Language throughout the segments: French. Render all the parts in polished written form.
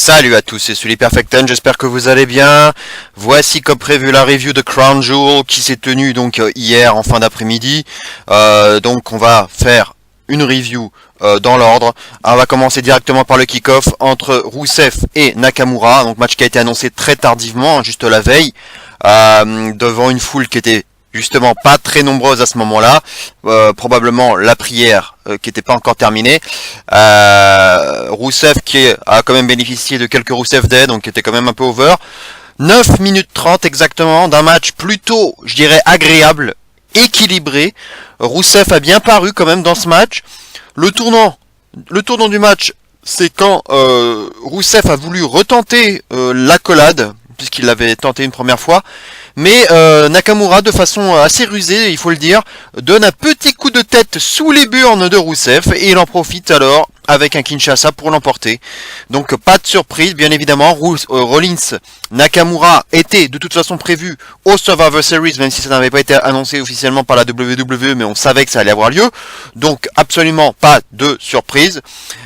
Salut à tous, c'est Sully Perfecten, j'espère que vous allez bien. Voici comme prévu la review de Crown Jewel qui s'est tenue donc hier en fin d'après-midi. Donc on va faire une review dans l'ordre. On va commencer directement par le kick-off entre Rusev et Nakamura. Donc match qui a été annoncé très tardivement, juste la veille, devant une foule qui était justement pas très nombreuse à ce moment-là, probablement la prière qui n'était pas encore terminée. Rusev qui a quand même bénéficié de quelques Rusev Day, donc qui était quand même un peu over. 9 minutes 30 exactement d'un match plutôt, je dirais, agréable, équilibré. Rusev a bien paru quand même dans ce match. Le tournant du match, c'est quand Rusev a voulu retenter l'accolade, puisqu'il l'avait tenté une première fois. Mais Nakamura, de façon assez rusée, il faut le dire, donne un petit coup de tête sous les burnes de Rusev et il en profite alors avec un Kinshasa pour l'emporter. Donc pas de surprise, bien évidemment. Rollins, Nakamura était de toute façon prévu au Survivor Series, même si ça n'avait pas été annoncé officiellement par la WWE, mais on savait que ça allait avoir lieu. Donc absolument pas de surprise.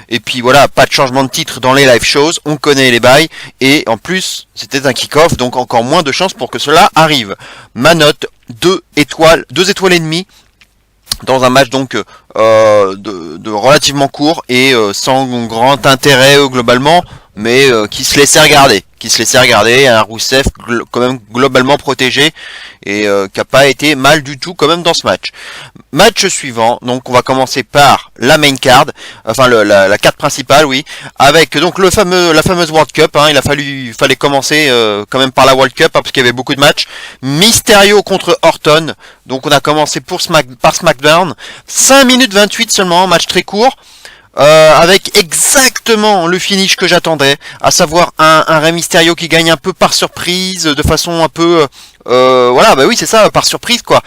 Et puis voilà, pas de changement de titre dans les live shows, on connaît les bails. Et en plus, c'était un kick-off, donc encore moins de chances pour que cela arrive. Ma note, 2 étoiles et demie. Dans un match donc de relativement court et sans grand intérêt globalement, mais qui se laissait regarder, un Rusev quand même globalement protégé et qui n'a pas été mal du tout quand même dans ce match. Match suivant, donc on va commencer par la main card, enfin la carte principale, oui, avec donc la fameuse World Cup, hein. Il fallait commencer quand même par la World Cup, hein, parce qu'il y avait beaucoup de matchs. Mysterio contre Orton, donc on a commencé par SmackDown, 5 minutes 28 seulement, match très court. Avec exactement le finish que j'attendais, à savoir un Rey Mysterio qui gagne un peu par surprise, de façon un peu voilà, bah oui c'est ça, par surprise quoi,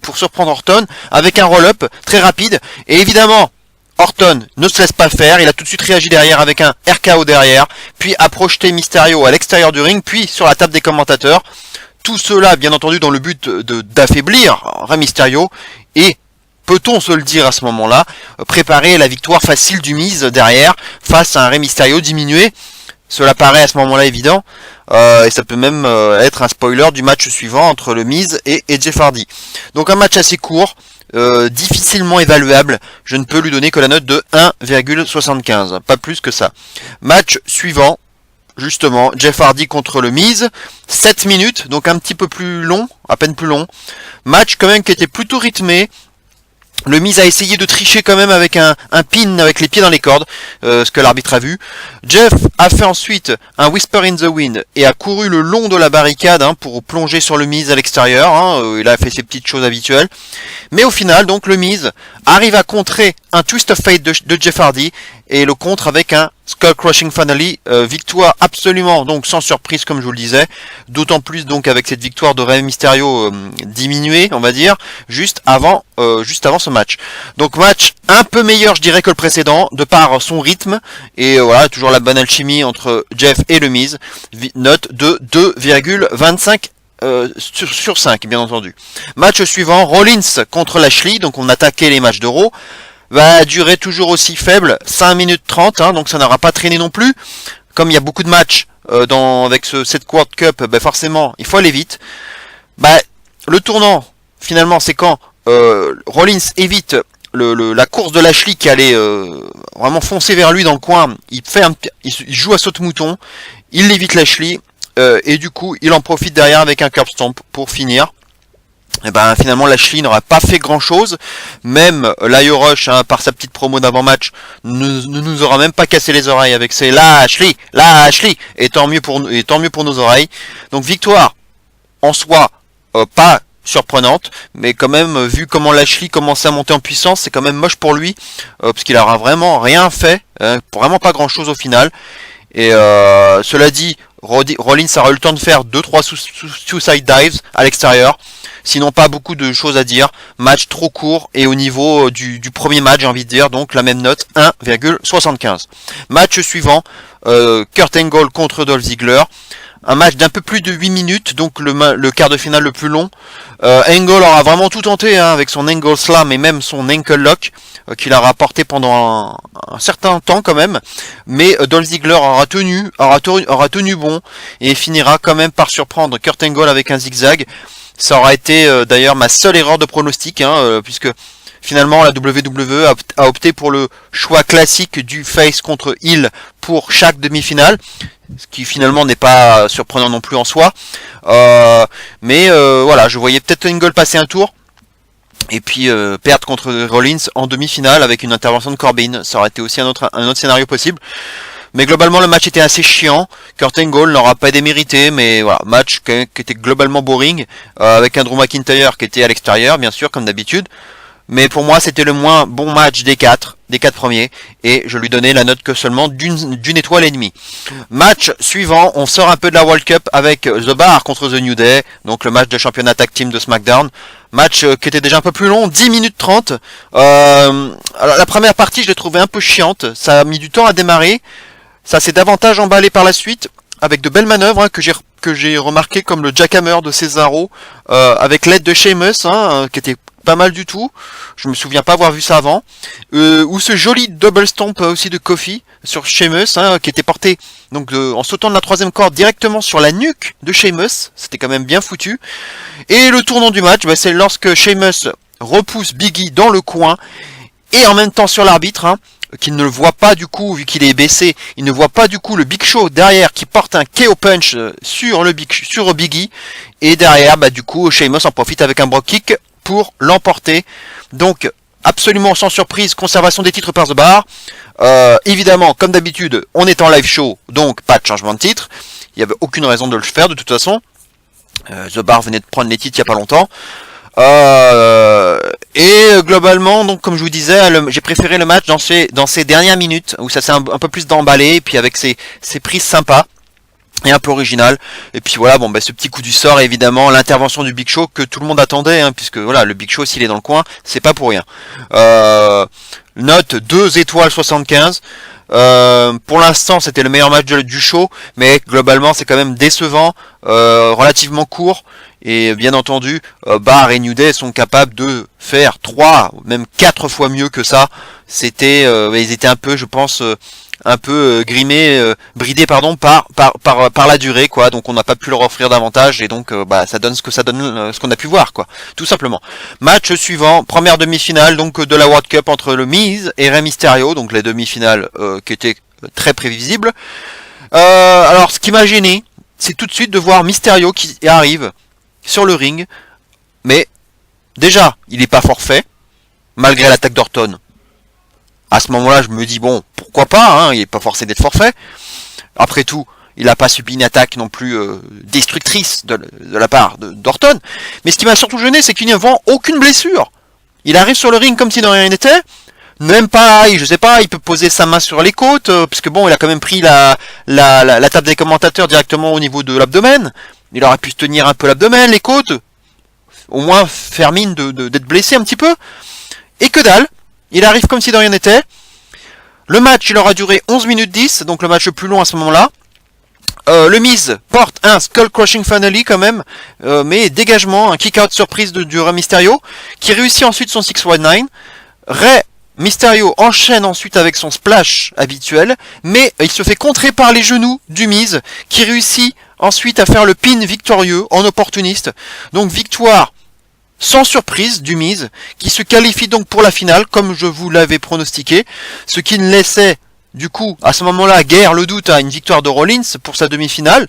pour surprendre Orton, avec un roll-up très rapide, et évidemment Orton ne se laisse pas faire, il a tout de suite réagi derrière avec un RKO derrière, puis a projeté Mysterio à l'extérieur du ring, puis sur la table des commentateurs, tout cela bien entendu dans le but d'affaiblir Rey Mysterio, et peut-on se le dire à ce moment-là, préparer la victoire facile du Miz derrière, face à un Rey Mysterio diminué. Cela paraît à ce moment-là évident, et ça peut même être un spoiler du match suivant entre le Miz et Jeff Hardy. Donc un match assez court, difficilement évaluable, je ne peux lui donner que la note de 1,75, pas plus que ça. Match suivant, justement, Jeff Hardy contre le Miz, 7 minutes, donc un petit peu plus long, à peine plus long. Match quand même qui était plutôt rythmé. Le Miz a essayé de tricher quand même avec un pin avec les pieds dans les cordes, ce que l'arbitre a vu. Jeff a fait ensuite un Whisper in the Wind et a couru le long de la barricade, hein, pour plonger sur le Miz à l'extérieur, hein, il a fait ses petites choses habituelles. Mais au final, donc le Miz arrive à contrer un Twist of Fate de Jeff Hardy et le contre avec un Skull Crushing Finale, victoire absolument donc sans surprise comme je vous le disais, d'autant plus donc avec cette victoire de Rey Mysterio diminuée on va dire, juste avant ce match. Donc match un peu meilleur je dirais que le précédent, de par son rythme, et voilà, toujours la bonne alchimie entre Jeff et le Miz, note de 2,25 sur 5 bien entendu. Match suivant, Rollins contre Lashley, donc on attaquait les matchs d'Euro, va durer toujours aussi faible, 5 minutes 30, hein, donc ça n'aura pas traîné non plus. Comme il y a beaucoup de matchs avec cette World Cup, forcément il faut aller vite. Le tournant finalement c'est quand Rollins évite la course de Lashley qui allait vraiment foncer vers lui dans le coin. Il joue à saute-mouton, il évite Lashley, et du coup il en profite derrière avec un curb stomp pour finir. Et finalement Lashley n'aura pas fait grand chose, même l'Io Rush, hein, par sa petite promo d'avant-match, ne nous aura même pas cassé les oreilles avec ses Lashley, et tant mieux pour nos oreilles. Donc victoire en soi pas surprenante, mais quand même vu comment Lashley commençait à monter en puissance, c'est quand même moche pour lui, parce qu'il aura vraiment rien fait, vraiment pas grand chose au final. Et cela dit, Rollins aura eu le temps de faire 2-3 suicide dives à l'extérieur. Sinon pas beaucoup de choses à dire. Match trop court et au niveau du premier match, j'ai envie de dire, donc la même note, 1,75. Match suivant, Kurt Angle contre Dolph Ziggler. un match d'un peu plus de 8 minutes, donc le quart de finale le plus long. Angle aura vraiment tout tenté hein, avec son Angle Slam et même son Ankle Lock qu'il a rapporté pendant un certain temps quand même. Mais Dolph Ziggler aura tenu bon et finira quand même par surprendre Kurt Angle avec un zigzag. Ça aura été d'ailleurs ma seule erreur de pronostic, hein, puisque finalement la WWE a opté pour le choix classique du face contre heel pour chaque demi-finale, ce qui finalement n'est pas surprenant non plus en soi. Mais voilà, je voyais peut-être Angle passer un tour et puis perdre contre Rollins en demi-finale avec une intervention de Corbin. Ça aurait été aussi un autre scénario possible. Mais globalement le match était assez chiant. Kurt Angle n'aura pas démérité, mais voilà, match qui était globalement boring, avec un Drew McIntyre qui était à l'extérieur, bien sûr, comme d'habitude. Mais pour moi c'était le moins bon match des quatre premiers, et je lui donnais la note que seulement d'une étoile et demie. Match suivant, on sort un peu de la World Cup avec The Bar contre The New Day, donc le match de championnat tag team de SmackDown. Match qui était déjà un peu plus long, 10 minutes 30. Alors la première partie je l'ai trouvée un peu chiante, ça a mis du temps à démarrer. Ça s'est davantage emballé par la suite, avec de belles manœuvres hein, que j'ai remarqué, comme le jackhammer de Cesaro, avec l'aide de Sheamus, hein, qui était pas mal du tout. Je me souviens pas avoir vu ça avant. Ou ce joli double stomp aussi de Kofi sur Sheamus, hein, qui était porté donc en sautant de la troisième corde directement sur la nuque de Sheamus. C'était quand même bien foutu. Et le tournant du match, bah, c'est lorsque Sheamus repousse Biggie dans le coin, et en même temps sur l'arbitre, hein, qui ne le voit pas du coup, vu qu'il est baissé, il ne voit pas du coup le Big Show derrière qui porte un KO punch sur Biggie, et derrière bah du coup Sheamus en profite avec un Brogue Kick pour l'emporter. Donc absolument sans surprise, conservation des titres par The Bar. Évidemment, comme d'habitude, on est en live show, donc pas de changement de titre. Il n'y avait aucune raison de le faire de toute façon. The Bar venait de prendre les titres il n'y a pas longtemps. Et globalement, donc comme je vous disais, j'ai préféré le match dans ces dernières minutes où ça s'est un peu plus d'emballé, et puis avec ces prises sympas et un peu originales. Et puis voilà, bon, bah, ce petit coup du sort, évidemment, l'intervention du Big Show que tout le monde attendait, hein, puisque voilà, le Big Show s'il est dans le coin, c'est pas pour rien. Note 2 étoiles 75. Pour l'instant, c'était le meilleur match du show, mais globalement, c'est quand même décevant, relativement court. Et bien entendu, Bar et New Day sont capables de faire 3, même 4 fois mieux que ça. Ils étaient un peu, je pense, bridés par la durée, quoi. Donc on n'a pas pu leur offrir davantage, et donc ça donne ce qu'on a pu voir, quoi. Tout simplement. Match suivant, première demi-finale donc de la World Cup entre le Miz et Rey Mysterio, donc les demi-finales qui étaient très prévisibles. Alors ce qui m'a gêné, c'est tout de suite de voir Mysterio qui arrive sur le ring, mais déjà il n'est pas forfait malgré l'attaque d'Orton. À ce moment-là, je me dis bon, pourquoi pas, hein, il n'est pas forcé d'être forfait. Après tout, il n'a pas subi une attaque non plus destructrice de la part d'Orton. Mais ce qui m'a surtout gêné, c'est qu'il n'y a aucune blessure. Il arrive sur le ring comme si de rien n'était. Même pas, je sais pas, il peut poser sa main sur les côtes, puisque bon, il a quand même pris la table des commentateurs directement au niveau de l'abdomen. Il aurait pu se tenir un peu l'abdomen, les côtes, au moins faire mine d'être blessé un petit peu. Et que dalle, il arrive comme si de rien n'était. Le match, il aura duré 11 minutes 10, donc le match le plus long à ce moment-là. Le Miz porte un Skull Crushing Finale quand même, mais dégagement, un kick-out surprise du Rey Mysterio, qui réussit ensuite son 619. Rey Mysterio enchaîne ensuite avec son splash habituel, mais il se fait contrer par les genoux du Miz, qui réussit ensuite à faire le pin victorieux en opportuniste. Donc victoire sans surprise du Miz, qui se qualifie donc pour la finale, comme je vous l'avais pronostiqué, ce qui ne laissait du coup à ce moment-là guère le doute à une victoire de Rollins pour sa demi-finale.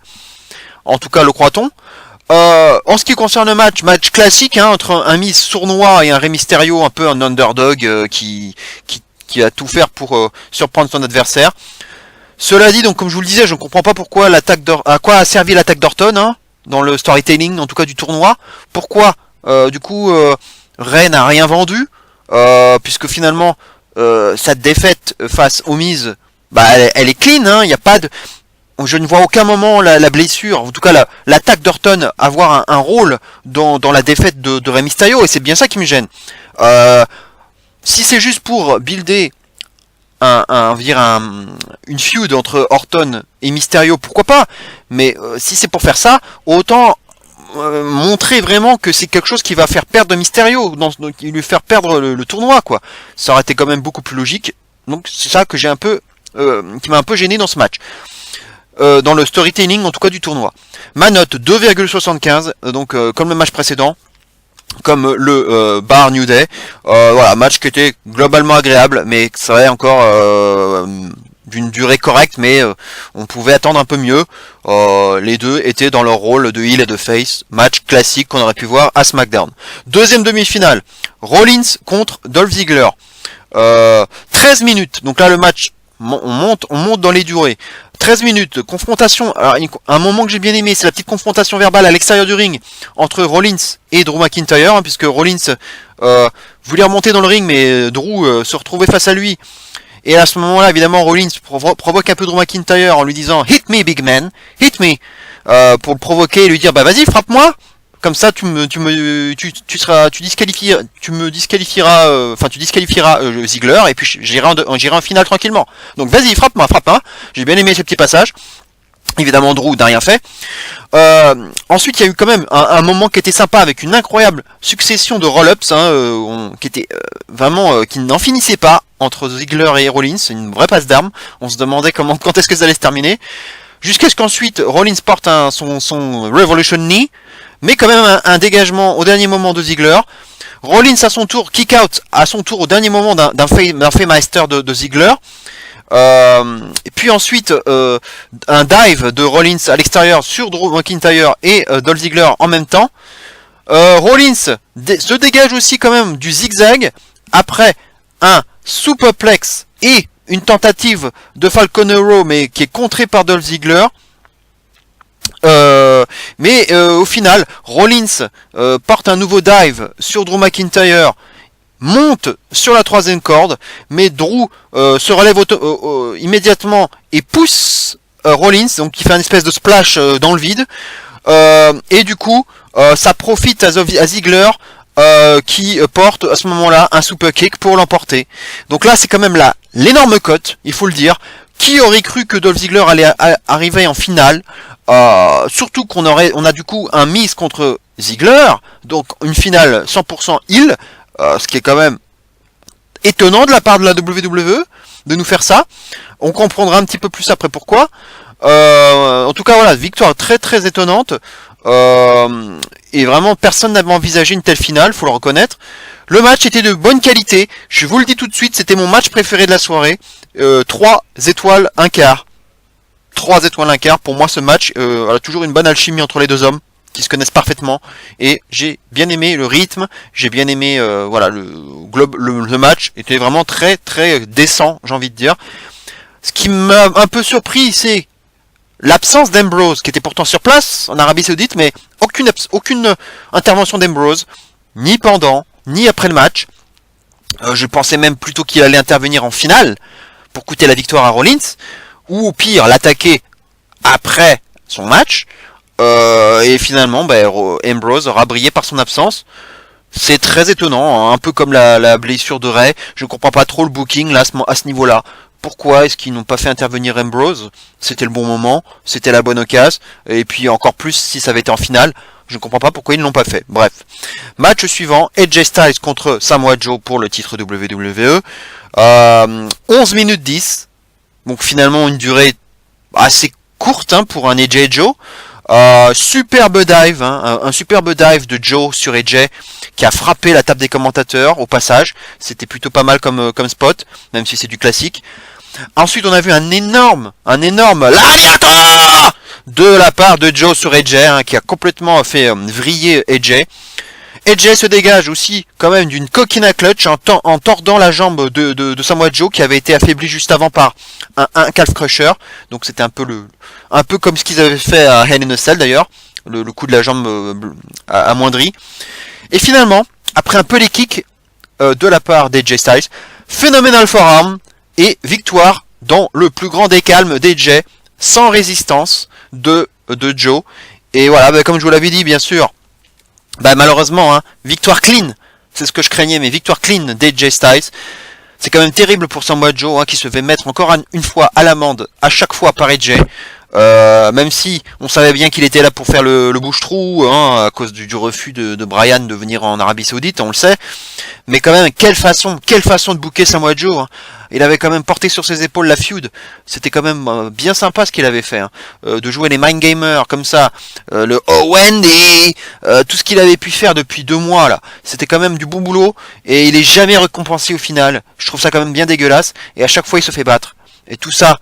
En tout cas le croit-on. En ce qui concerne le match classique, hein, entre un Miz sournois et un Rey Mysterio un peu un underdog qui a tout faire pour surprendre son adversaire. Cela dit, donc comme je vous le disais, je ne comprends pas pourquoi à quoi a servi l'attaque d'Orton, hein, dans le storytelling, en tout cas du tournoi. Pourquoi Rey n'a rien vendu, puisque finalement sa défaite face au Miz, elle est clean, hein, y a pas de... Je ne vois aucun moment la blessure, en tout cas l'attaque d'Orton avoir un rôle dans la défaite de Rey Mysterio, et c'est bien ça qui me gêne. Si c'est juste pour builder une feud entre Orton et Mysterio, pourquoi pas, mais si c'est pour faire ça, autant montrer vraiment que c'est quelque chose qui va faire perdre Mysterio, qui lui faire perdre le tournoi, quoi. Ça aurait été quand même beaucoup plus logique. Donc c'est ça que j'ai un peu, qui m'a un peu gêné dans ce match. Dans le storytelling en tout cas du tournoi. Ma note 2,75, donc comme le match précédent, comme le Bar New Day. Voilà, match qui était globalement agréable, mais ça serait encore d'une durée correcte, mais on pouvait attendre un peu mieux. Les deux étaient dans leur rôle de heel et de face. Match classique qu'on aurait pu voir à SmackDown. Deuxième demi-finale, Rollins contre Dolph Ziggler. 13 minutes, donc là le match, on monte dans les durées. 13 minutes, confrontation. Alors, un moment que j'ai bien aimé, c'est la petite confrontation verbale à l'extérieur du ring entre Rollins et Drew McIntyre, hein, puisque Rollins voulait remonter dans le ring, mais Drew se retrouvait face à lui. Et à ce moment-là, évidemment, Rollins provoque un peu Drew McIntyre en lui disant « Hit me, big man, hit me », pour le provoquer et lui dire « Bah vas-y, frappe-moi ». Comme ça, tu disqualifieras Ziggler, et puis j'irai en finale tranquillement. Donc vas-y, frappe-moi. J'ai bien aimé ce petit passage. Évidemment, Drew n'a rien fait. Ensuite, il y a eu quand même un moment qui était sympa avec une incroyable succession de roll-ups, qui était vraiment qui n'en finissait pas entre Ziggler et Rollins. C'est une vraie passe d'armes. On se demandait quand est-ce que ça allait se terminer. Jusqu'à ce qu'ensuite Rollins porte son Revolution Knee. Mais quand même un dégagement au dernier moment de Ziggler. Rollins à son tour, kick out à son tour au dernier moment d'un Faymeister de Ziggler. Et puis ensuite un dive de Rollins à l'extérieur sur Drew McIntyre et Dolph Ziggler en même temps. Rollins se dégage aussi quand même du zigzag après un superplex et une tentative de Falcon Arrow, mais qui est contrée par Dolph Ziggler. Mais au final, Rollins porte un nouveau dive sur Drew McIntyre, monte sur la troisième corde, mais Drew se relève immédiatement et pousse Rollins, donc il fait une espèce de splash dans le vide, et du coup ça profite à Ziggler qui porte à ce moment-là un super kick pour l'emporter. Donc là c'est quand même l'énorme cote, il faut le dire. Qui aurait cru que Dolph Ziggler allait arriver en finale, surtout qu'on a du coup un Miz contre Ziggler, donc une finale 100% heel, ce qui est quand même étonnant de la part de la WWE de nous faire ça. On comprendra un petit peu plus après pourquoi. En tout cas voilà, victoire très très étonnante, et vraiment personne n'avait envisagé une telle finale, faut le reconnaître. Le match était de bonne qualité, je vous le dis tout de suite, c'était mon match préféré de la soirée. 3 étoiles, un quart. 3 étoiles, un quart. Pour moi, ce match a toujours une bonne alchimie entre les deux hommes qui se connaissent parfaitement. Et j'ai bien aimé le rythme. J'ai bien aimé voilà, le match était vraiment très très décent, j'ai envie de dire. Ce qui m'a un peu surpris, c'est l'absence d'Ambrose, qui était pourtant sur place en Arabie Saoudite, mais aucune intervention d'Ambrose, ni pendant, ni après le match. Je pensais même plutôt qu'il allait intervenir en finale pour coûter la victoire à Rollins, ou au pire l'attaquer après son match, et finalement Ambrose aura brillé par son absence. C'est très étonnant, hein, un peu comme la blessure de Ray. Je ne comprends pas trop le booking là, à ce niveau-là. Pourquoi est-ce qu'ils n'ont pas fait intervenir Ambrose? C'était le bon moment, c'était la bonne occasion, et puis encore plus si ça avait été en finale. Je ne comprends pas pourquoi ils ne l'ont pas fait. Bref. Match suivant, AJ Styles contre Samoa Joe pour le titre WWE. 11 minutes 10. Donc finalement une durée assez courte pour un AJ Joe. Superbe dive, un superbe dive de Joe sur AJ qui a frappé la table des commentateurs au passage. C'était plutôt pas mal comme spot, même si c'est du classique. Ensuite on a vu un énorme lariata de la part de Joe sur AJ, qui a complètement fait vriller AJ. AJ se dégage aussi quand même d'une coquina clutch en tordant la jambe de Samoa Joe qui avait été affaibli juste avant par un calf crusher. Donc c'était un peu comme ce qu'ils avaient fait à Hell in a Cell d'ailleurs, le coup de la jambe amoindri. Et finalement, après un peu les kicks de la part d'AJ Styles, Phenomenal Forearm et victoire dans le plus grand des calmes d'AJ, sans résistance de Joe. Et voilà, comme je vous l'avais dit, bien sûr, malheureusement, victoire clean, c'est ce que je craignais, mais victoire clean d'AJ Styles. C'est quand même terrible pour Samoa Joe, hein, qui se fait mettre encore une fois à l'amende, à chaque fois par AJ. Même si on savait bien qu'il était là pour faire le bouche-trou, hein, à cause du refus de Bryan de venir en Arabie Saoudite, on le sait. Mais quand même, quelle façon de booker Samoa Joe, hein. Il avait quand même porté sur ses épaules la feud. C'était quand même bien sympa ce qu'il avait fait, hein. De jouer les mind gamers comme ça, le Oh Wendy, tout ce qu'il avait pu faire depuis 2 mois là. C'était quand même du bon boulot et il est jamais récompensé au final. Je trouve ça quand même bien dégueulasse et à chaque fois il se fait battre. Et tout ça,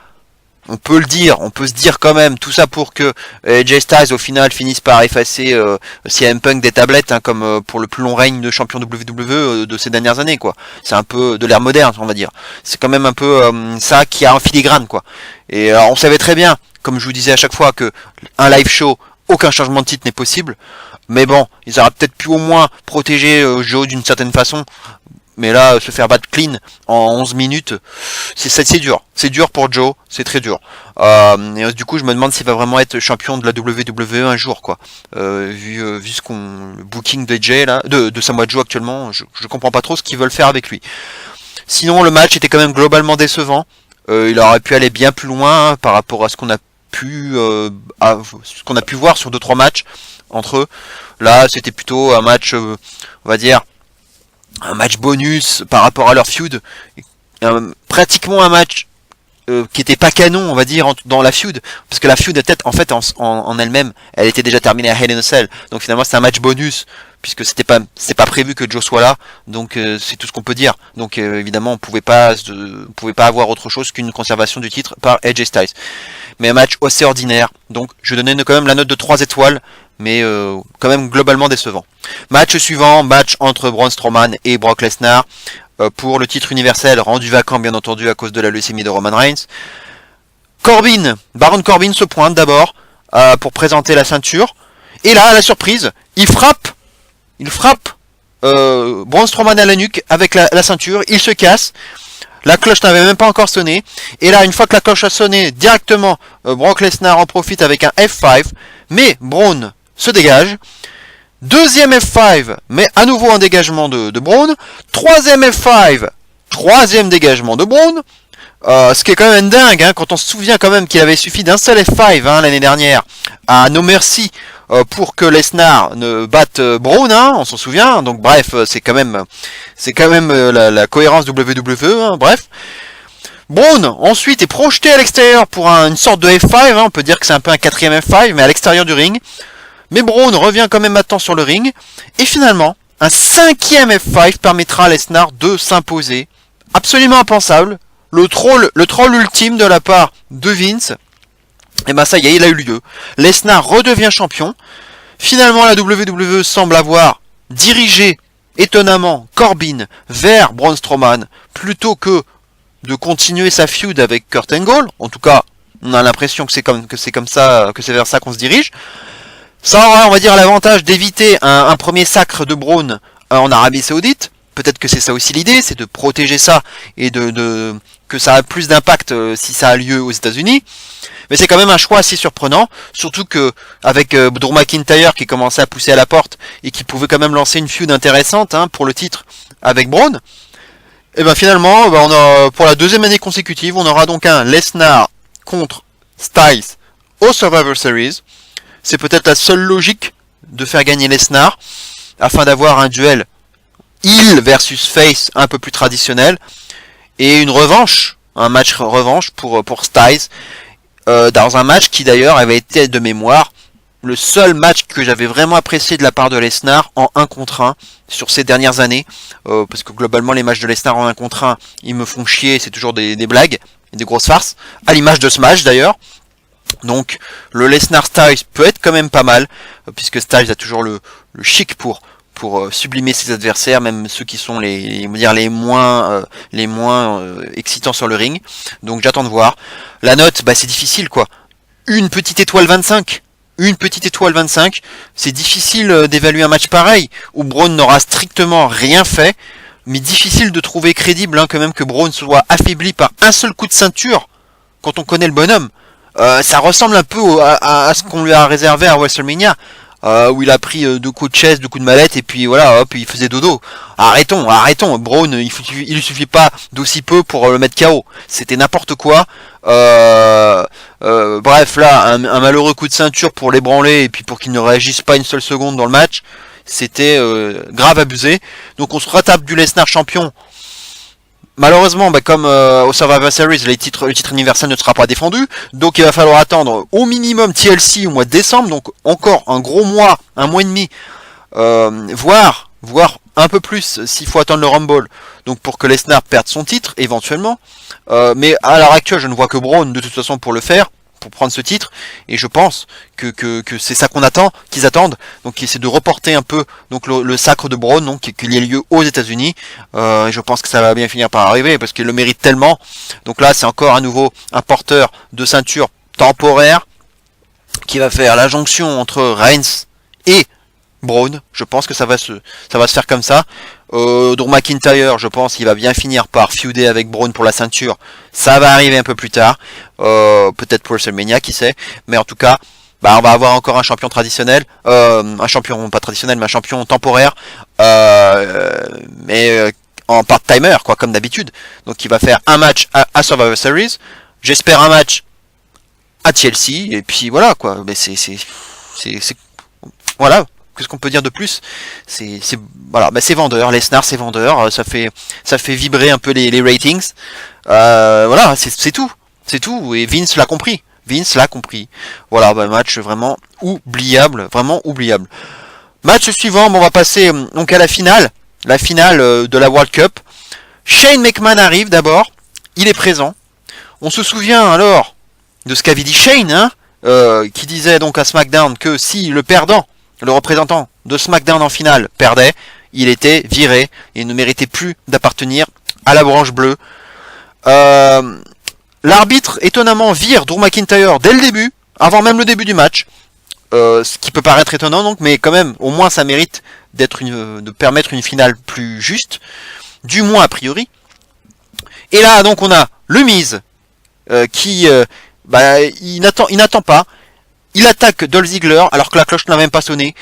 on peut le dire, on peut se dire quand même, tout ça pour que AJ Styles au final finisse par effacer CM Punk des tablettes, hein, comme pour le plus long règne de champion WWE de ces dernières années, quoi. C'est un peu de l'ère moderne, on va dire. C'est quand même un peu ça qui a un filigrane, quoi. Et on savait très bien, comme je vous disais à chaque fois, que un live show, aucun changement de titre n'est possible. Mais bon, ils auraient peut-être pu au moins protéger Joe d'une certaine façon. Mais là, se faire battre clean en 11 minutes, c'est dur. C'est dur pour Joe, c'est très dur. Et du coup, je me demande s'il va vraiment être champion de la WWE un jour, quoi. Vu le booking de Jay là, de Samoa Joe actuellement, je comprends pas trop ce qu'ils veulent faire avec lui. Sinon, le match était quand même globalement décevant. Il aurait pu aller bien plus loin, hein, par rapport à ce qu'on a pu voir sur 2-3 matchs entre eux. Là, c'était plutôt un match, on va dire, un match bonus par rapport à leur feud, pratiquement un match qui était pas canon, on va dire, dans la feud, parce que la feud était en fait en elle-même, elle était déjà terminée à Hell in a Cell, donc finalement c'est un match bonus, puisque c'était pas prévu que Joe soit là, donc c'est tout ce qu'on peut dire. Donc évidemment on pouvait pas avoir autre chose qu'une conservation du titre par AJ Styles, mais un match assez ordinaire, donc je donnais quand même la note de 3 étoiles, mais quand même globalement décevant. Match suivant, match entre Braun Strowman et Brock Lesnar pour le titre universel, rendu vacant bien entendu à cause de la leucémie de Roman Reigns. Baron Corbin se pointe d'abord pour présenter la ceinture, et là, à la surprise, il frappe Braun Strowman à la nuque avec la ceinture, il se casse. La cloche n'avait même pas encore sonné, et là, une fois que la cloche a sonné, directement, Brock Lesnar en profite avec un F5, mais Braun se dégage. Deuxième F5, mais à nouveau un dégagement de Braun. Troisième F5, troisième dégagement de Braun. Ce qui est quand même dingue, hein, quand on se souvient quand même qu'il avait suffi d'un seul F5 l'année dernière à No Mercy pour que Lesnar ne batte Braun, hein, on s'en souvient. Donc bref, c'est quand même la cohérence WWE, hein, bref. Braun ensuite est projeté à l'extérieur pour une sorte de F5, hein, on peut dire que c'est un peu un quatrième F5, mais à l'extérieur du ring. Mais Braun revient quand même maintenant sur le ring, et finalement, un cinquième F5 permettra à Lesnar de s'imposer. Absolument impensable. Le troll ultime de la part de Vince, et ben ça y est, il a eu lieu. Lesnar redevient champion. Finalement, la WWE semble avoir dirigé étonnamment Corbin vers Braun Strowman, plutôt que de continuer sa feud avec Kurt Angle. En tout cas, on a l'impression que c'est vers ça qu'on se dirige. Ça aura, on va dire, l'avantage d'éviter un premier sacre de Braun en Arabie Saoudite. Peut-être que c'est ça aussi l'idée, c'est de protéger ça et que ça a plus d'impact si ça a lieu aux États-Unis. Mais c'est quand même un choix assez surprenant, surtout que avec Drew McIntyre qui commençait à pousser à la porte et qui pouvait quand même lancer une feud intéressante, hein, pour le titre avec Braun. Et ben finalement, pour la deuxième année consécutive, on aura donc un Lesnar contre Styles au Survivor Series. C'est peut-être la seule logique de faire gagner Lesnar, afin d'avoir un duel heel versus face un peu plus traditionnel, et une revanche, un match revanche pour Styles, dans un match qui d'ailleurs avait été de mémoire le seul match que j'avais vraiment apprécié de la part de Lesnar en 1 contre 1 sur ces dernières années, parce que globalement les matchs de Lesnar en 1 contre 1, ils me font chier, c'est toujours des blagues, des grosses farces, à l'image de ce match d'ailleurs. Donc le Lesnar Styles peut être quand même pas mal, puisque Styles a toujours le chic pour sublimer ses adversaires, même ceux qui sont les moins excitants sur le ring. Donc j'attends de voir. La note, c'est difficile quoi. Une petite étoile 25. C'est difficile d'évaluer un match pareil, où Braun n'aura strictement rien fait, mais difficile de trouver crédible, hein, quand même, que Braun soit affaibli par un seul coup de ceinture, quand on connaît le bonhomme. Ça ressemble un peu à ce qu'on lui a réservé à WrestleMania, où il a pris 2 coups de chaise, 2 coups de mallette, et puis voilà, hop, il faisait dodo. Arrêtons, Braun, il lui suffit pas d'aussi peu pour le mettre KO. C'était n'importe quoi. Bref, là, un malheureux coup de ceinture pour l'ébranler, et puis pour qu'il ne réagisse pas une seule seconde dans le match. C'était grave abusé. Donc on se retape du Lesnar champion. Malheureusement, comme au Survivor Series, le titre universel ne sera pas défendu, donc il va falloir attendre au minimum TLC au mois de décembre, donc encore un gros mois, un mois et demi, voire un peu plus s'il faut attendre le Rumble, donc pour que Lesnar perde son titre éventuellement. Mais à l'heure actuelle, je ne vois que Braun de toute façon pour le faire, pour prendre ce titre, et je pense que c'est ça qu'ils attendent, donc c'est de reporter un peu donc le sacre de Braun, donc qu'il y ait lieu aux États-Unis. Et je pense que ça va bien finir par arriver parce qu'il le mérite tellement. Donc là, c'est encore à nouveau un porteur de ceinture temporaire qui va faire la jonction entre Reigns et Braun. Je pense que ça va se faire comme ça. Drew McIntyre, je pense qu'il va bien finir par feuder avec Braun pour la ceinture. Ça va arriver un peu plus tard. Peut-être pour WrestleMania, qui sait. Mais en tout cas, on va avoir encore un champion traditionnel. Un champion, pas traditionnel, mais un champion temporaire. Mais en part-timer, quoi, comme d'habitude. Donc il va faire un match à Survivor Series. J'espère un match à TLC. Et puis voilà, quoi. Mais c'est voilà. Qu'est-ce qu'on peut dire de plus? Voilà, c'est vendeur, Lesnar c'est vendeur, ça fait vibrer un peu les ratings. Voilà, c'est tout, et Vince l'a compris. Voilà, match vraiment oubliable, Match suivant, on va passer donc à la finale de la World Cup. Shane McMahon arrive d'abord, il est présent. On se souvient alors de ce qu'avait dit Shane, qui disait donc à SmackDown que si le perdant, le représentant de SmackDown en finale, perdait, il était viré et ne méritait plus d'appartenir à la branche bleue. L'arbitre étonnamment vire Drew McIntyre dès le début, avant même le début du match, ce qui peut paraître étonnant donc, mais quand même au moins ça mérite de permettre une finale plus juste, du moins a priori. Et là donc on a le Miz qui il n'attend pas. Il attaque Dolph Ziggler alors que la cloche n'a même pas sonné.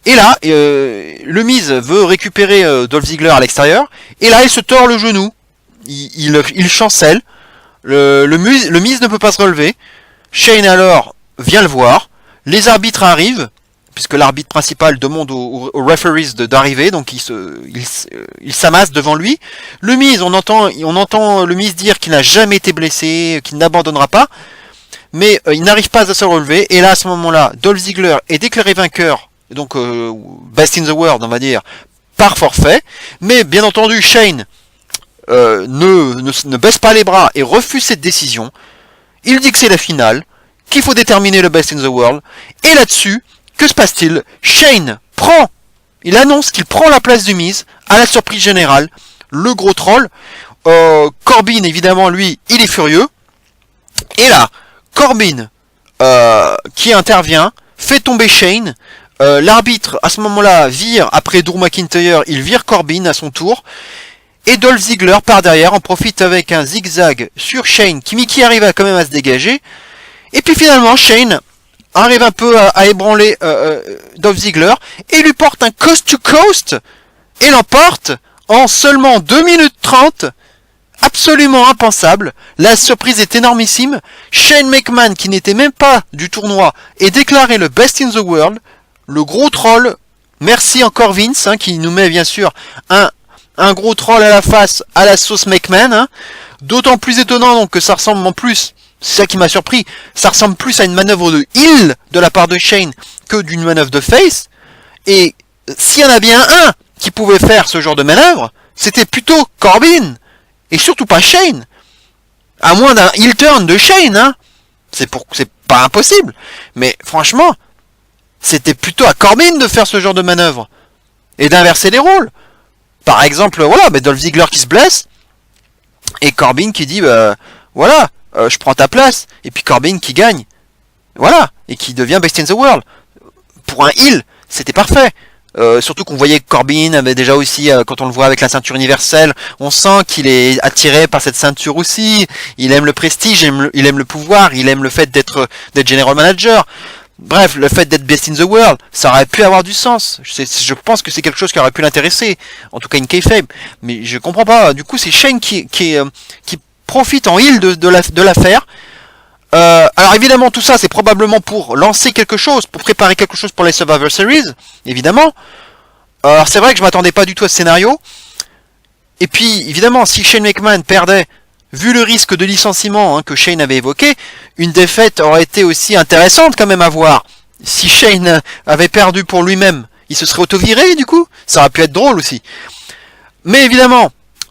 Et là, le Miz veut récupérer Dolph Ziggler à l'extérieur. Et là, il se tord le genou. Il chancelle. Le Miz ne peut pas se relever. Shane alors vient le voir. Les arbitres arrivent, puisque l'arbitre principal demande aux referees d'arriver. Donc il s'amasse devant lui. Le Miz, on entend le Miz dire qu'il n'a jamais été blessé, qu'il n'abandonnera pas. Mais il n'arrive pas à se relever, et là à ce moment-là, Dolph Ziggler est déclaré vainqueur, donc best in the world on va dire, par forfait, mais bien entendu Shane ne baisse pas les bras et refuse cette décision. Il dit que c'est la finale, qu'il faut déterminer le best in the world, et là-dessus, que se passe-t-il? Shane il annonce qu'il prend la place du Miz, à la surprise générale, le gros troll. Corbin évidemment lui, il est furieux, et là, Corbin qui intervient, fait tomber Shane. L'arbitre à ce moment-là vire après Drew McIntyre, il vire Corbin à son tour. Et Dolph Ziggler par derrière en profite avec un zigzag sur Shane qui arrive quand même à se dégager. Et puis finalement Shane arrive un peu à ébranler Dolph Ziggler et lui porte un coast to coast et l'emporte en seulement 2 minutes 30. Absolument impensable, la surprise est énormissime. Shane McMahon, qui n'était même pas du tournoi, est déclaré le best in the world, le gros troll. Merci encore Vince, qui nous met bien sûr un gros troll à la face à la sauce McMahon. D'autant plus étonnant donc que ça ressemble en plus, c'est ça qui m'a surpris, ça ressemble plus à une manœuvre de heel de la part de Shane que d'une manœuvre de face. Et s'il y en a bien un qui pouvait faire ce genre de manœuvre, c'était plutôt Corbin. Et surtout pas Shane. À moins d'un heel turn de Shane, C'est pas impossible. Mais franchement, c'était plutôt à Corbin de faire ce genre de manœuvre. Et d'inverser les rôles. Par exemple, voilà, Dolph Ziggler qui se blesse. Et Corbin qui dit, je prends ta place. Et puis Corbin qui gagne. Voilà. Et qui devient best in the world. Pour un heel, c'était parfait. Surtout qu'on voyait que Corbin avait déjà aussi, quand on le voit avec la ceinture universelle, on sent qu'il est attiré par cette ceinture aussi. Il aime le prestige, il aime le pouvoir, il aime le fait d'être general manager. Bref, le fait d'être best in the world, ça aurait pu avoir du sens. Je pense que c'est quelque chose qui aurait pu l'intéresser. En tout cas, une kayfabe. Mais je comprends pas. Du coup, c'est Shane qui profite en heel de l'affaire. Alors évidemment, tout ça, c'est probablement pour lancer quelque chose, pour préparer quelque chose pour les Survivor Series, évidemment. Alors c'est vrai que je m'attendais pas du tout à ce scénario. Et puis, évidemment, si Shane McMahon perdait, vu le risque de licenciement que Shane avait évoqué, une défaite aurait été aussi intéressante quand même à voir. Si Shane avait perdu pour lui-même, il se serait auto-viré du coup. Ça aurait pu être drôle aussi. Mais évidemment,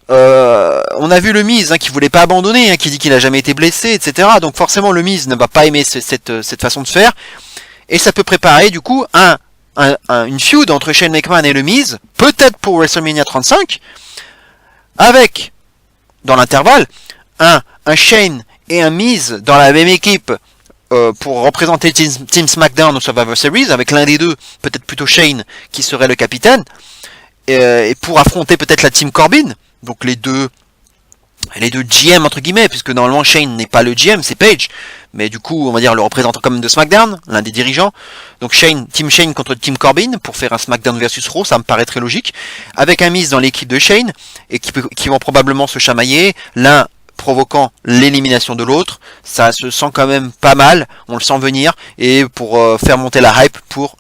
on a vu le Miz qui voulait pas abandonner, qui dit qu'il a jamais été blessé, etc. Donc forcément le Miz ne va pas aimer cette façon de faire. Et ça peut préparer du coup une feud entre Shane McMahon et le Miz, peut-être pour WrestleMania 35, avec, dans l'intervalle, un Shane et un Miz dans la même équipe pour représenter Team SmackDown au Survivor Series, avec l'un des deux, peut-être plutôt Shane, qui serait le capitaine, et pour affronter peut-être la Team Corbin, donc les deux GM entre guillemets, puisque normalement Shane n'est pas le GM, c'est Page, mais du coup on va dire le représentant quand même de SmackDown, l'un des dirigeants. Donc Team Shane contre Team Corbin pour faire un SmackDown versus Raw, ça me paraît très logique, avec un Miz dans l'équipe de Shane et qui vont probablement se chamailler, l'un provoquant l'élimination de l'autre. Ça se sent quand même pas mal, on le sent venir, et pour faire monter la hype pour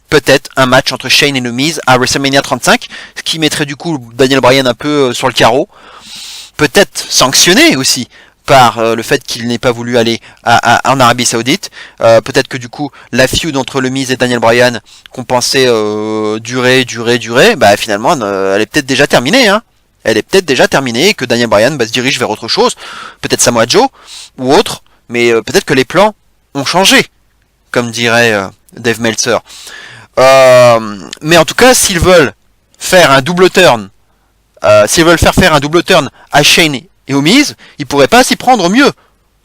peut-être un match entre Shane et le Miz à WrestleMania 35, ce qui mettrait du coup Daniel Bryan un peu sur le carreau. Peut-être sanctionné aussi par le fait qu'il n'ait pas voulu aller en Arabie Saoudite. Peut-être que du coup la feud entre le Miz et Daniel Bryan qu'on pensait durer, bah finalement elle est peut-être déjà terminée. Elle est peut-être déjà terminée, que Daniel Bryan se dirige vers autre chose, peut-être Samoa Joe ou autre, mais peut-être que les plans ont changé, comme dirait Dave Meltzer. Mais en tout cas, s'ils veulent faire un double turn, s'ils veulent faire un double turn à Shane et au Miz, ils pourraient pas s'y prendre mieux.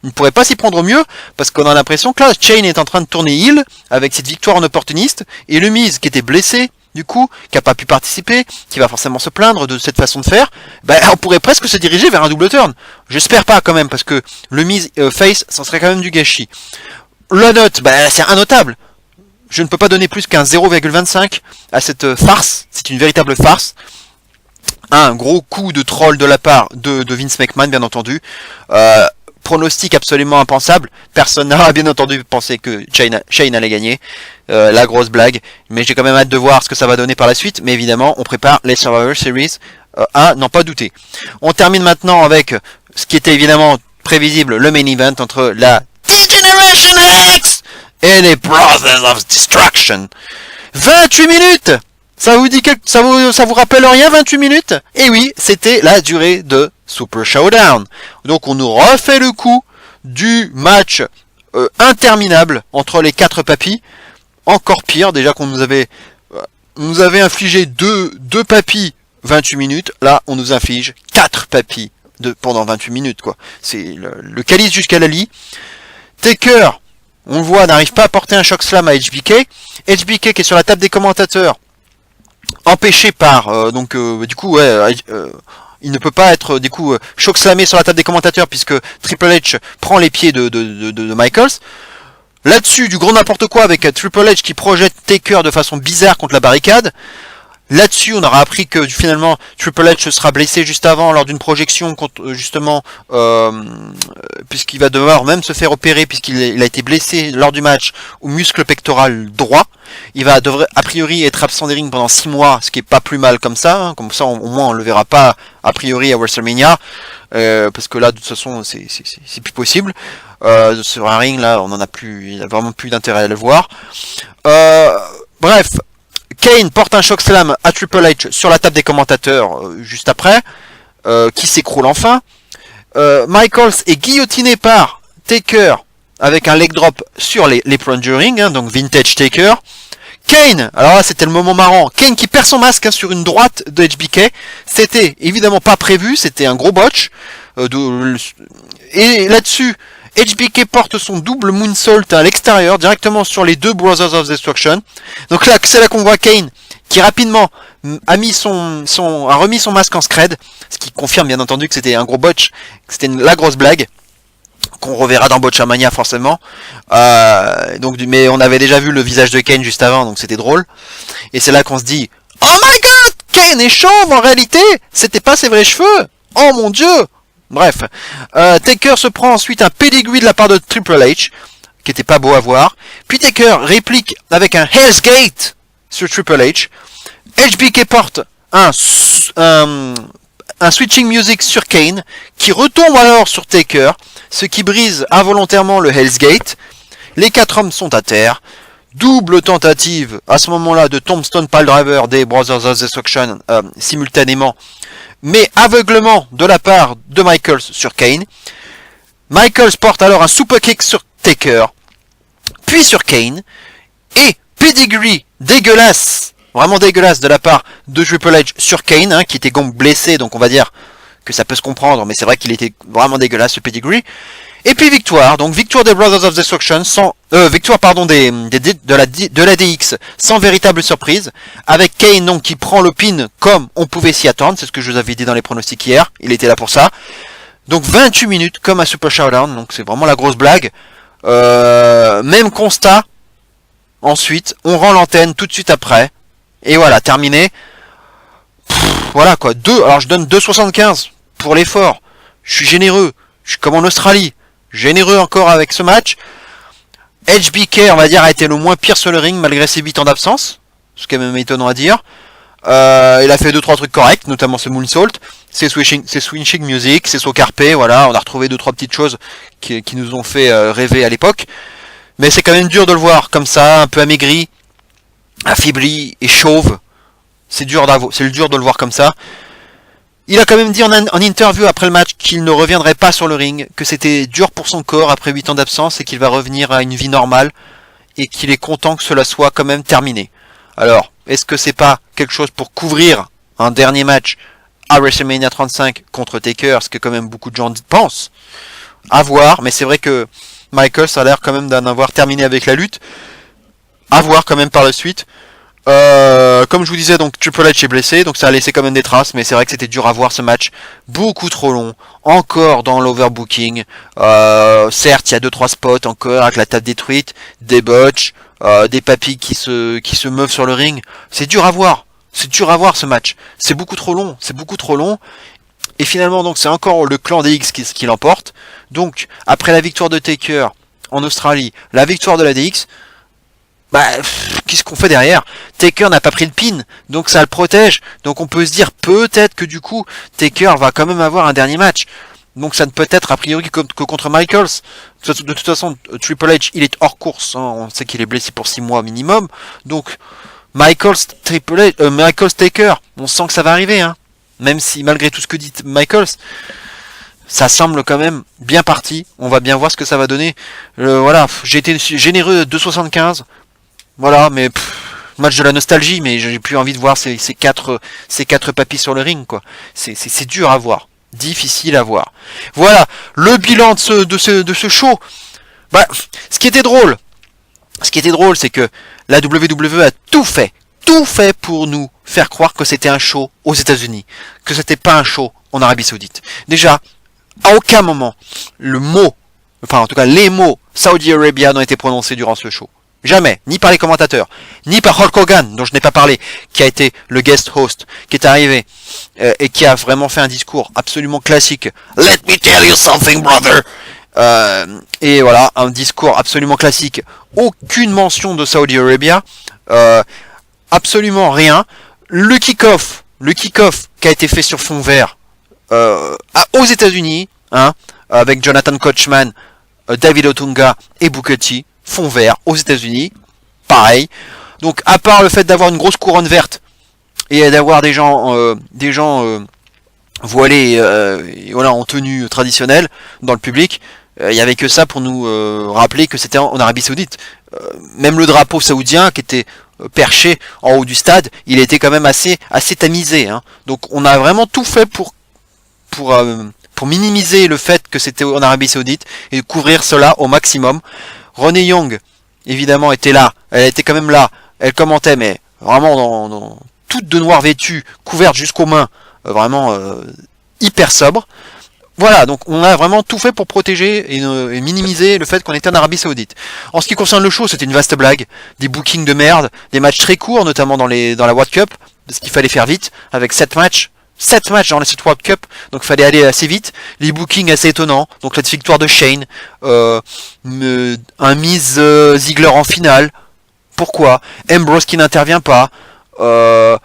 Ils ne pourraient pas s'y prendre mieux, parce qu'on a l'impression que là, Shane est en train de tourner heel, avec cette victoire en opportuniste, et le Miz, qui était blessé, du coup, qui a pas pu participer, qui va forcément se plaindre de cette façon de faire, on pourrait presque se diriger vers un double turn. J'espère pas quand même, parce que le Miz face, ça serait quand même du gâchis. La note, c'est innotable. Je ne peux pas donner plus qu'un 0,25 à cette farce. C'est une véritable farce. Un gros coup de troll de la part de Vince McMahon, bien entendu. Pronostic absolument impensable. Personne n'a bien entendu pensé que Shane allait gagner. La grosse blague. Mais j'ai quand même hâte de voir ce que ça va donner par la suite. Mais évidemment, on prépare les Survivor Series à n'en pas douter. On termine maintenant avec ce qui était évidemment prévisible, le main event entre la D-Generation X et les Brothers of Destruction. 28 minutes. Ça vous dit ça vous rappelle rien, 28 minutes? Et oui, c'était la durée de Super Showdown. Donc on nous refait le coup du match interminable entre les 4 papis. Encore pire, déjà qu'on nous avait infligé deux papis 28 minutes. Là, on nous inflige 4 papis pendant 28 minutes, quoi. C'est le calice jusqu'à la lie. Taker, on le voit, n'arrive pas à porter un choc slam à HBK. HBK qui est sur la table des commentateurs, empêché par du coup il ne peut pas être du coup choc slamé sur la table des commentateurs puisque Triple H prend les pieds de Michaels. Là-dessus du gros n'importe quoi avec Triple H qui projette Taker de façon bizarre contre la barricade. Là-dessus, on aura appris que finalement Triple H sera blessé juste avant lors d'une projection contre justement puisqu'il va devoir même se faire opérer puisqu'il a été blessé lors du match au muscle pectoral droit. Il devrait a priori être absent des rings pendant 6 mois, ce qui est pas plus mal comme ça. Comme ça, au moins on le verra pas a priori à WrestleMania, parce que là de toute façon c'est plus possible. Sur un ring là, il a vraiment plus d'intérêt à le voir. Bref. Kane porte un choc slam à Triple H sur la table des commentateurs juste après, qui s'écroule enfin. Michaels est guillotiné par Taker avec un leg drop sur l'apron du ring, donc vintage Taker. Kane, alors là c'était le moment marrant, Kane qui perd son masque sur une droite de HBK, c'était évidemment pas prévu, c'était un gros botch. Et là-dessus, HBK porte son double moonsault à l'extérieur, directement sur les 2 Brothers of Destruction. Donc là, c'est là qu'on voit Kane, qui rapidement a remis son masque en scred, ce qui confirme bien entendu que c'était un gros botch, que c'était la grosse blague. qu'on reverra dans Botchamania forcément. Mais on avait déjà vu le visage de Kane juste avant, donc c'était drôle. Et c'est là qu'on se dit, oh my god, Kane est chauve en réalité, c'était pas ses vrais cheveux. Oh mon dieu. Bref, Taker se prend ensuite un pedigree de la part de Triple H, qui était pas beau à voir. Puis Taker réplique avec un Hell's Gate sur Triple H. HBK porte un switching music sur Kane, qui retombe alors sur Taker, ce qui brise involontairement le Hell's Gate. Les 4 hommes sont à terre. Double tentative à ce moment-là de Tombstone Piledriver des Brothers of Destruction simultanément, mais aveuglement de la part de Michaels sur Kane. Michaels porte alors un super kick sur Taker, puis sur Kane, et pedigree dégueulasse, vraiment dégueulasse de la part de Triple H sur Kane, qui était donc blessé, donc on va dire que ça peut se comprendre, mais c'est vrai qu'il était vraiment dégueulasse ce pedigree. Et puis victoire, donc victoire des Brothers of Destruction, victoire pardon de la DX sans véritable surprise, avec Kane donc qui prend le pin comme on pouvait s'y attendre, c'est ce que je vous avais dit dans les pronostics hier, il était là pour ça. Donc 28 minutes comme un Super Showdown, donc c'est vraiment la grosse blague. Même constat, ensuite on rend l'antenne tout de suite après, et voilà, terminé. Voilà quoi, alors je donne 2,75 pour l'effort, je suis généreux, je suis comme en Australie. Généreux encore avec ce match. HBK, on va dire, a été le moins pire sur le ring malgré ses 8 ans d'absence. Ce qui est même étonnant à dire. Il a fait 2-3 trucs corrects, notamment ce moonsault, ses switching music, ses sauts carpés, voilà, on a retrouvé 2-3 petites choses qui nous ont fait rêver à l'époque. Mais c'est quand même dur de le voir comme ça, un peu amaigri, affaibli et chauve. C'est dur de le voir comme ça. Il a quand même dit en interview après le match qu'il ne reviendrait pas sur le ring, que c'était dur pour son corps après 8 ans d'absence et qu'il va revenir à une vie normale et qu'il est content que cela soit quand même terminé. Alors, est-ce que c'est pas quelque chose pour couvrir un dernier match à WrestleMania 35 contre Taker, ce que quand même beaucoup de gens pensent? À voir, mais c'est vrai que Michaels a l'air quand même d'en avoir terminé avec la lutte. À voir quand même par la suite. Comme je vous disais, donc Triple H est blessé, donc ça a laissé quand même des traces, mais c'est vrai que c'était dur à voir ce match, beaucoup trop long, encore dans l'overbooking. Certes, il y a 2-3 spots encore avec la table détruite, des botches, des papilles qui se meuvent sur le ring. C'est dur à voir ce match. C'est beaucoup trop long. Et finalement, donc c'est encore le clan DX qui l'emporte. Donc après la victoire de Taker en Australie, la victoire de la DX. Qu'est-ce qu'on fait derrière? Taker n'a pas pris le pin, donc ça le protège. Donc on peut se dire peut-être que du coup, Taker va quand même avoir un dernier match. Donc ça ne peut être a priori que contre Michaels. De toute façon, Triple H, il est hors course. On sait qu'il est blessé pour 6 mois minimum. Donc Michaels, Taker, on sent que ça va arriver. Même si malgré tout ce que dit Michaels, ça semble quand même bien parti. On va bien voir ce que ça va donner. Voilà, j'ai été généreux de 2,75. Voilà, mais match de la nostalgie, mais j'ai plus envie de voir ces quatre papis sur le ring, quoi. C'est dur à voir, difficile à voir. Voilà, le bilan de ce show. Ce qui était drôle, c'est que la WWE a tout fait pour nous faire croire que c'était un show aux États-Unis, que c'était pas un show en Arabie Saoudite. Déjà, à aucun moment les mots Saudi Arabia n'ont été prononcés durant ce show. Jamais, ni par les commentateurs, ni par Hulk Hogan, dont je n'ai pas parlé, qui a été le guest host, qui est arrivé et qui a vraiment fait un discours absolument classique. Let me tell you something, brother. Et voilà, un discours absolument classique. Aucune mention de Saudi Arabia, absolument rien. Le kick-off qui a été fait sur fond vert aux États-Unis, avec Jonathan Coachman, David Otunga et Booker T. Fond vert aux États-Unis, pareil. Donc à part le fait d'avoir une grosse couronne verte et d'avoir des gens voilés en tenue traditionnelle dans le public, il y avait que ça pour nous rappeler que c'était en Arabie Saoudite. Même le drapeau saoudien qui était perché en haut du stade, il était quand même assez tamisé. Donc on a vraiment tout fait pour minimiser le fait que c'était en Arabie Saoudite et couvrir cela au maximum. Renee Young, évidemment, était là. Elle était quand même là. Elle commentait, mais vraiment dans toute de noir vêtue, couverte jusqu'aux mains, vraiment hyper sobre. Voilà, donc on a vraiment tout fait pour protéger et minimiser le fait qu'on était en Arabie Saoudite. En ce qui concerne le show, c'était une vaste blague, des bookings de merde, des matchs très courts, notamment dans la World Cup, parce qu'il fallait faire vite, avec 7 matchs. 7 matchs dans cette World Cup, donc il fallait aller assez vite. Les bookings assez étonnants, donc la victoire de Shane, un Miz Ziggler en finale. Pourquoi Ambrose qui n'intervient pas. Il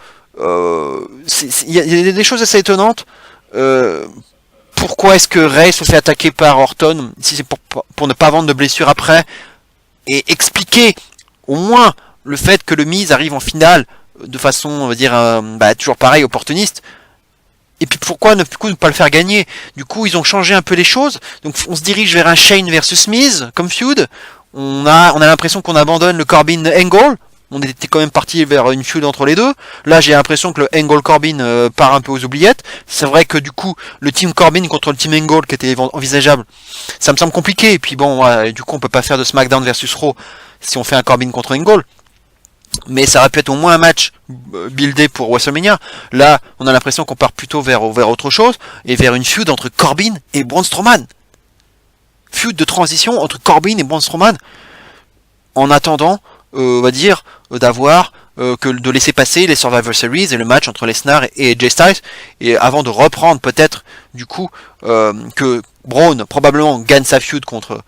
y a des choses assez étonnantes. Pourquoi est-ce que Rey se fait attaquer par Orton si c'est pour ne pas vendre de blessure après? Et expliquer au moins le fait que le Miz arrive en finale de façon, on va dire, toujours pareil, opportuniste. Et puis pourquoi ne pas le faire gagner? Du coup, ils ont changé un peu les choses. Donc on se dirige vers un Shane versus Miz comme feud. On a l'impression qu'on abandonne le Corbin Angle. On était quand même parti vers une feud entre les deux. Là, j'ai l'impression que le Angle Corbin part un peu aux oubliettes. C'est vrai que du coup, le team Corbin contre le team Angle qui était envisageable, ça me semble compliqué. Et puis bon, du coup, on peut pas faire de SmackDown versus Raw si on fait un Corbin contre Angle. Mais ça aurait pu être au moins un match buildé pour WrestleMania. Là, on a l'impression qu'on part plutôt vers autre chose et vers une feud entre Corbin et Braun Strowman. Feud de transition entre Corbin et Braun Strowman. En attendant, on va dire, de laisser passer les Survivor Series et le match entre Lesnar et AJ Styles, et avant de reprendre peut-être du coup que Braun probablement gagne sa feud contre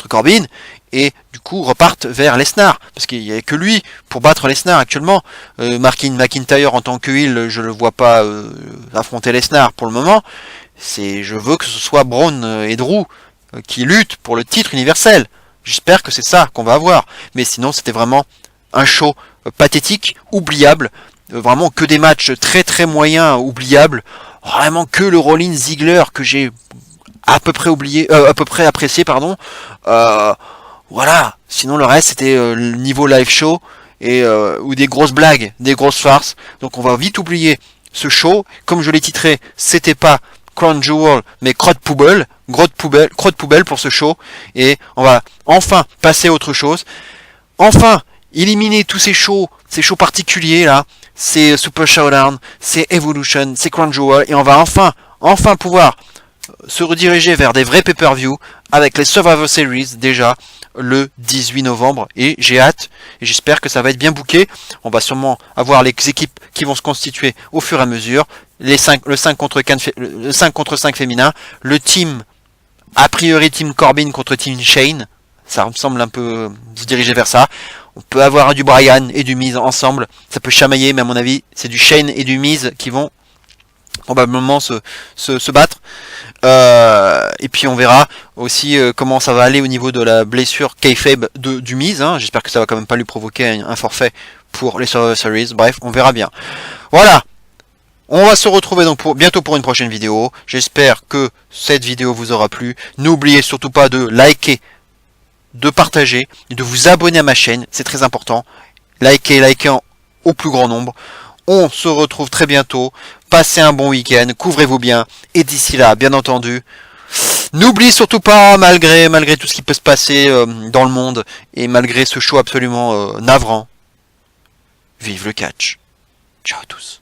Corbin et du coup reparte vers Lesnar, parce qu'il n'y a que lui pour battre Lesnar actuellement. McIntyre en tant que heel, je le vois pas affronter Lesnar pour le moment. Je veux que ce soit Braun et Drew qui luttent pour le titre universel. J'espère que c'est ça qu'on va avoir. Mais sinon, c'était vraiment un show pathétique, oubliable. Vraiment que des matchs très très moyens, oubliables. Vraiment que le Rollins Ziggler que j'ai à peu près apprécié, pardon. Voilà. Sinon, le reste, c'était le niveau live show ou des grosses blagues, des grosses farces. Donc, on va vite oublier ce show. Comme je l'ai titré, c'était pas Crown Jewel, mais crotte poubelle pour ce show, et on va enfin passer à autre chose, enfin éliminer tous ces shows particuliers là, c'est Super Showdown, c'est Evolution, c'est Crown Jewel, et on va enfin pouvoir se rediriger vers des vrais pay-per-view avec les Survivor Series déjà le 18 novembre, et j'ai hâte et j'espère que ça va être bien booké. On va sûrement avoir les équipes qui vont se constituer au fur et à mesure, le 5 contre 5 féminin, le team a priori team Corbin contre team Shane, ça me semble un peu se diriger vers ça. On peut avoir du Bryan et du Miz ensemble, ça peut chamailler, mais à mon avis c'est du Shane et du Miz qui vont probablement se battre. Et puis on verra aussi comment ça va aller au niveau de la blessure kayfabe du Miz. J'espère que ça va quand même pas lui provoquer un forfait pour les Survivor Series. Bref, on verra bien. Voilà. On va se retrouver donc bientôt pour une prochaine vidéo. J'espère que cette vidéo vous aura plu. N'oubliez surtout pas de liker, de partager, et de vous abonner à ma chaîne. C'est très important. Likez au plus grand nombre. On se retrouve très bientôt. Passez un bon week-end. Couvrez-vous bien. Et d'ici là, bien entendu, n'oubliez surtout pas, malgré tout ce qui peut se passer dans le monde, et malgré ce show absolument navrant, vive le catch. Ciao à tous.